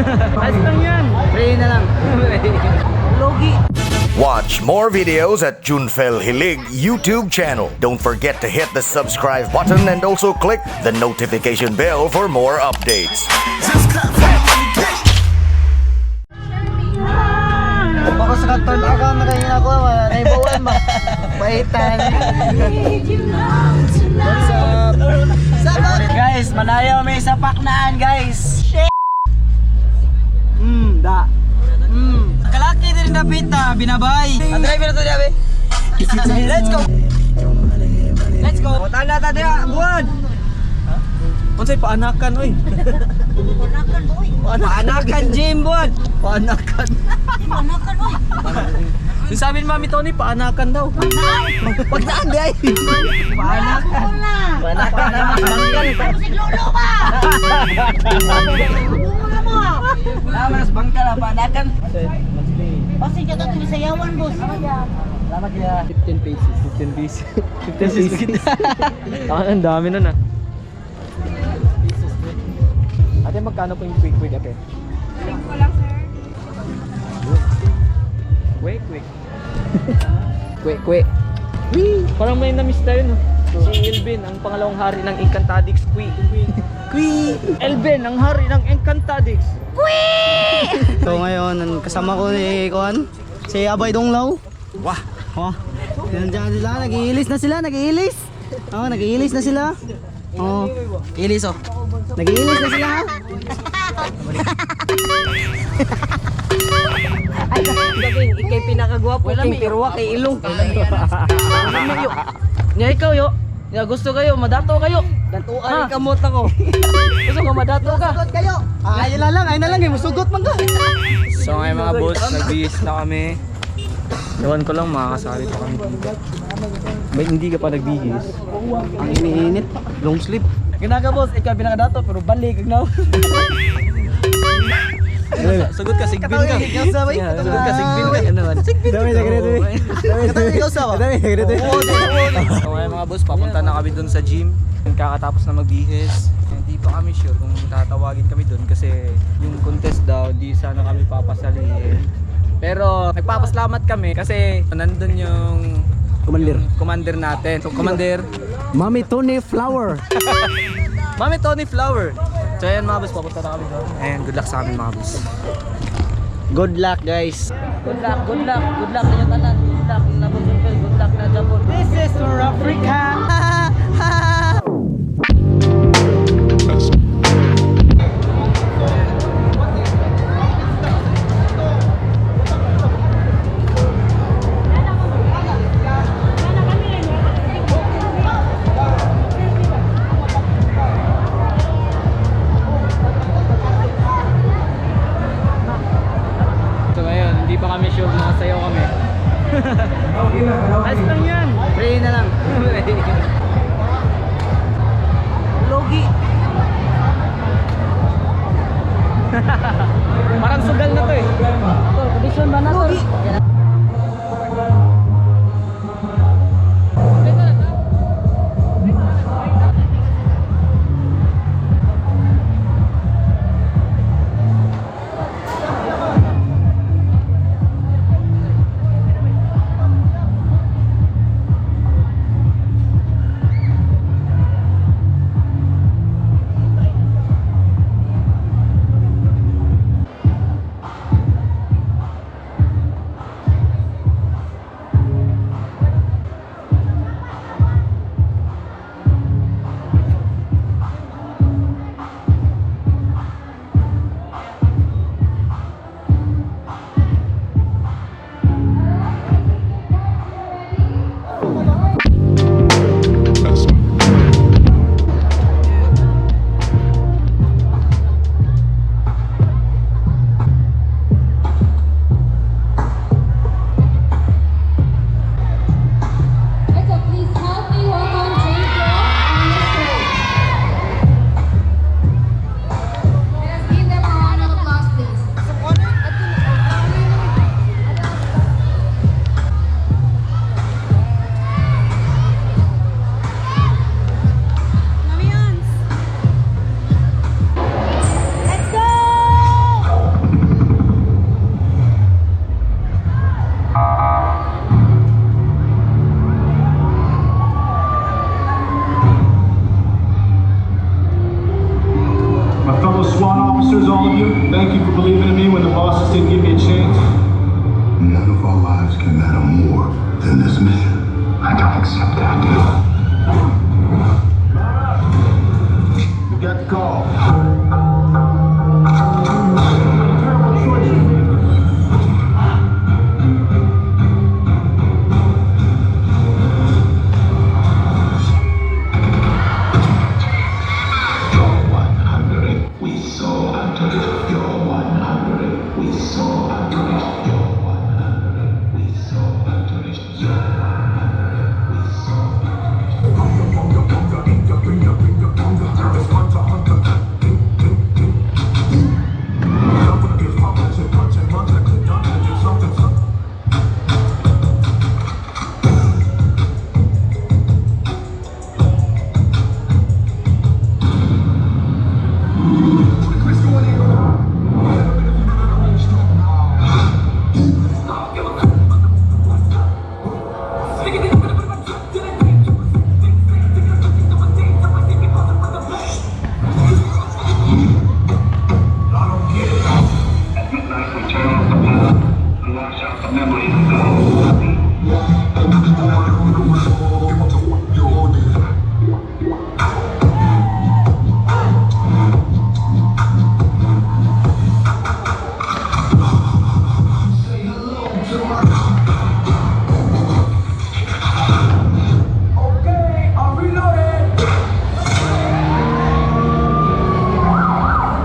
Ayos lang yan. Pray na lang. Logi. Watch more videos at Junfel Gilig YouTube channel. Don't forget to hit the subscribe button and also click the notification bell for more updates. Baka sa katon ako na kayo ako. Naibawan ba? Pahitan. What's up? Guys, manayaw may sa PAKNAAN guys. Da. Kalaki din na pita, binabay. Ang driver na to diya, be. Let's go. Let's go. Tala ta diya, buwan. Unsay paanakan oy? Panakan boy. Paanakan gym buwan. Paanakan. Panakan boy. Yung sabi ni Mami Tony, paanakan daw. Pagdaan di ay. Paanakan. Paanakan na bangkan. Ano si Lolo ba? Bunga mo. Mas bangka na paanakan. Pasi ka to sayawan boss. Salamat ya. 15 pesos. 15 pesos. 15 pesos. Ang dami nun ah. Ate, magkano po yung quick ate? Quick ko lang sir. Quick. Quick. Parang may na-miss tayo no? Si Elvin, ang pangalawang hari ng Encantadix. Quick. Elvin, ang hari ng Encantadix. So ngayon, kasama ko ni Kuan, si Abay Donglaw. Wah. Oh, nandiyan sila, nag-iilis na sila. Oh, nag-iilis na sila. Oh, ilis oh. Nag-iilis na sila. Ay, gagawin, ikay pinakagwapo, king pirwa kay ilong. Nya ikaw yo. Ya gusto kayo, madato kayo. Datuan ka mo ta ko. Gusto ka madato ka. Sugot kayo. Ay na lang, musugot man ka. So ngayon mga boss, nagbihis na kami. Ewan ko lang makakasali pa kami dito. Ba't hindi ka pa nagbihis? Ang iniinit, long sleeve. Ginaga boss, ikaw pinakadato pero balik now. Sugot ka sigbin ka. Sugot ka sigbin ka. Ano man? Sigbin ka. Dami ikaw sa ba? Dami So ngayon mga boss, papunta na kami dun sa gym. Kakatapos na magbihis. Hindi pa kami sure kung tatawagin kami dun kasi yung contest daw, di sana kami papasalihin. Pero nagpapaslamat kami kasi nandun yung commander natin. So commander, Mami Tony Flower. Mami Tony Flower. So ayan mga boss, papunta na kami doon. And good luck sa amin mga boss. Good luck guys. Good luck na yung tanan. Good luck na po Junfel. Good luck na Japon. This is for Africa. So ngayon, hindi pa kami sure na sayaw kami. Ayos lang yan. Pray na lang. Logi. Parang sugal na to eh. Condition ba na to?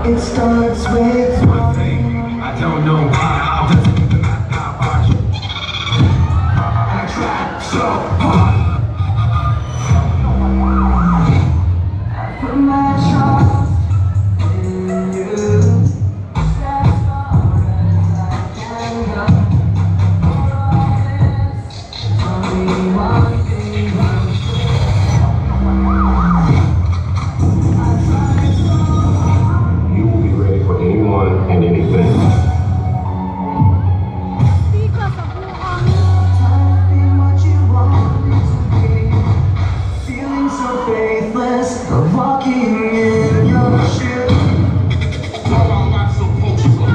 It starts with one thing. I don't know why. I try so hard. I put my trust in you. As far as I can go. Tell me one thing. You will be ready for anyone and anything. Feeling so faithless, walking in your shoes. I'm not supposed to.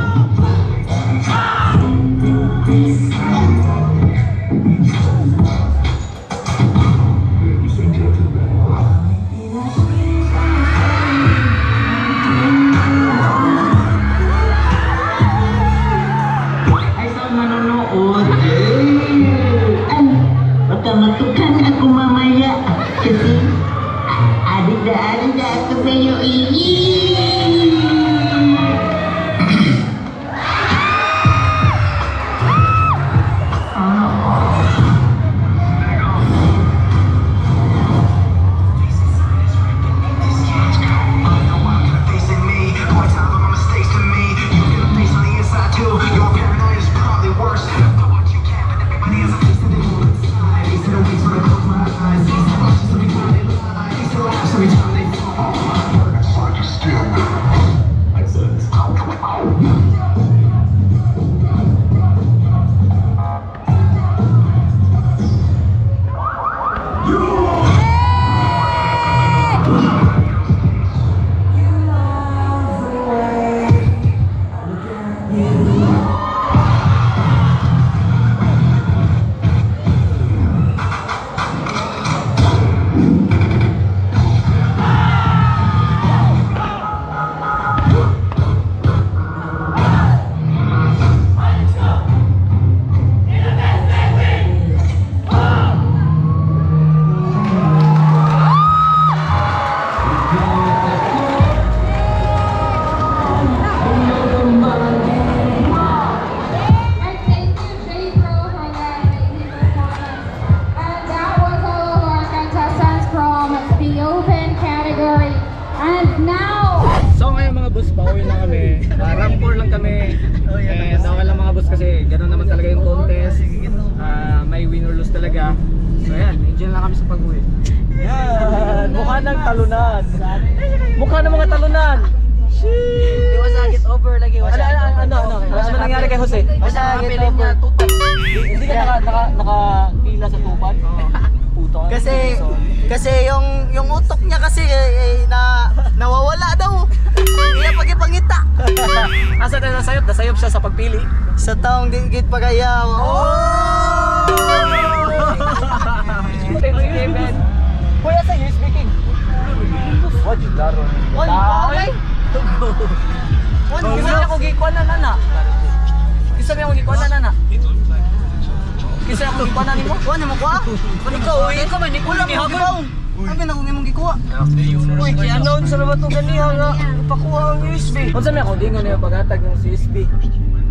Ladies and gentlemen. Ay, sa manonood. Ay, baka matukan ako mamaya. Kasi, adik ako sa'yo. Facing me, points out all my mistakes to me. You feel the pace on the inside too. Your paranoia is probably worse. But what you can, but everybody has a piece of it. These are the weeks when I close my eyes. These are the options every time they lie. These are the laughs every time they fall. It's like you're still there. Excellent. And thank you, J-Pro, for that amazing performance. And that was all of our contestants from the open category. And now, So ngayon mga boss, pauwi na kami. Rank 4 lang kami. And okay lang mga boss kasi gano'n naman talaga yung contest. May win or lose talaga. So ayan, enjoy lang kami sa pag-uwi. Yan! Mukha ng talunan. Mukha ng mga talunan. Di wasagit over lagi. Ano nangyari kay Jose? Wasagit over. Hindi ka nakapila sa tupad? Puto ka. Kasi yung utok niya kasi nawawala daw. Iya pagipangita. Asa na nasayop siya sa pagpili. Sa taong digit pagayaw. Oh! Thank you, David. laro. Oy, okay. Kisa niya kung gikuan na nana. Kisa niya kung gikuan na nana. Kisa niya kung gikuan na nimo. Kuha naman kuha. Ikaw, ikaw man, ikaw lang mo gikuha. Sabi na kung imong gikuha. Uy, kaya-announce sa naman ito ganiha nga. Pakuha ang USB. Kung saan niya kung di nga niya pag-atag ng USB.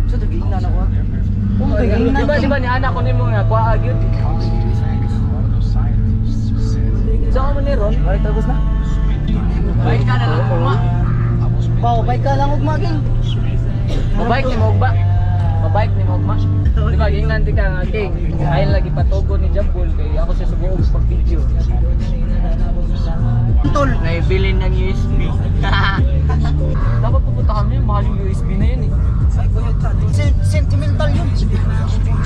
Sa taging na ako. Diba ni anak ko nimo nga, kuha agyod. Saan mo ni Ron? Balik tapos na. Balik ka na lang, kuma. Pao, bike ka lang ugmaging. Mabike ni Mogba. Mabike ni Mogba. Di ba, ging nanti ka nga, King. Ayaw lagi patogo ni Jambul. Kaya ako siya subuog pag video. Tol. Naibili ng USB. Dapat pupunta kami, mahal yung USB na yun eh. Sentimental yun.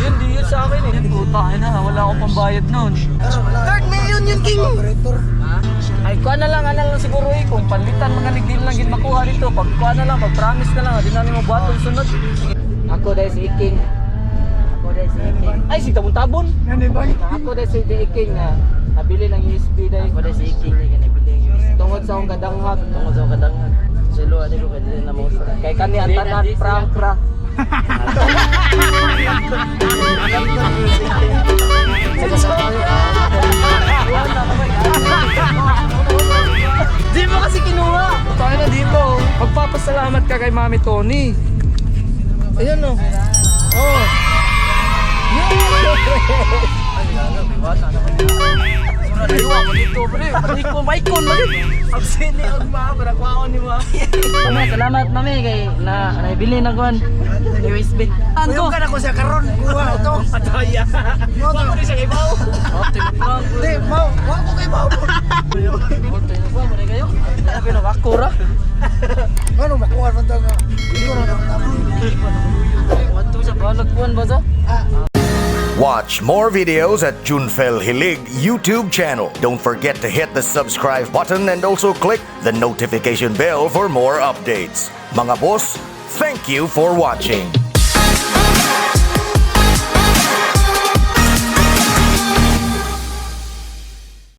Yun, di yun sa akin eh. Puta na, wala akong pambayad nun. 3 million yun, King. Ay, kuha na lang siguro eh. Kung palitan mga nagdil lang gin makuha dito. Pag kuha na lang, pag promise na lang, di namin mabuhaton sunod. Ako dahil si Iking. Ay, si Tabon-Tabon. Ako dahil si Iking na nabili ng USB dahil. Ako dahil si Iking na nabili ng USB. Tungod sa akong kadanghag. Silo, ano ko pwede na mo sa. Kay kani ang tanan, prank. Di mo kasi kinuha. Tayo na di mo. Magpapasalamat ka kay Mami Tony. Ayan o. Oh. Ayun ako dito, pre. Pati ko, maikon mo rin. Ang sini, ang mga, panakuha ni mo. Mami, salamat mami kay na naibili na kuan. USB. Ano ka na ko siya karon? Kuha ito. Ataya. Kuha ko rin siya kay Bao. Oh, tinapang. Hindi, Bao. Kuha ko kay Bao. Oh, tinapang mo rin kayo. Sabi na makura. Ano makuha man daw nga? Hindi ko na nakatapon. Wanto siya balagpuan ba sa? Watch more videos at Junfel Gilig YouTube channel. Don't forget to hit the subscribe button and also click the notification bell for more updates. Mga boss, thank you for watching.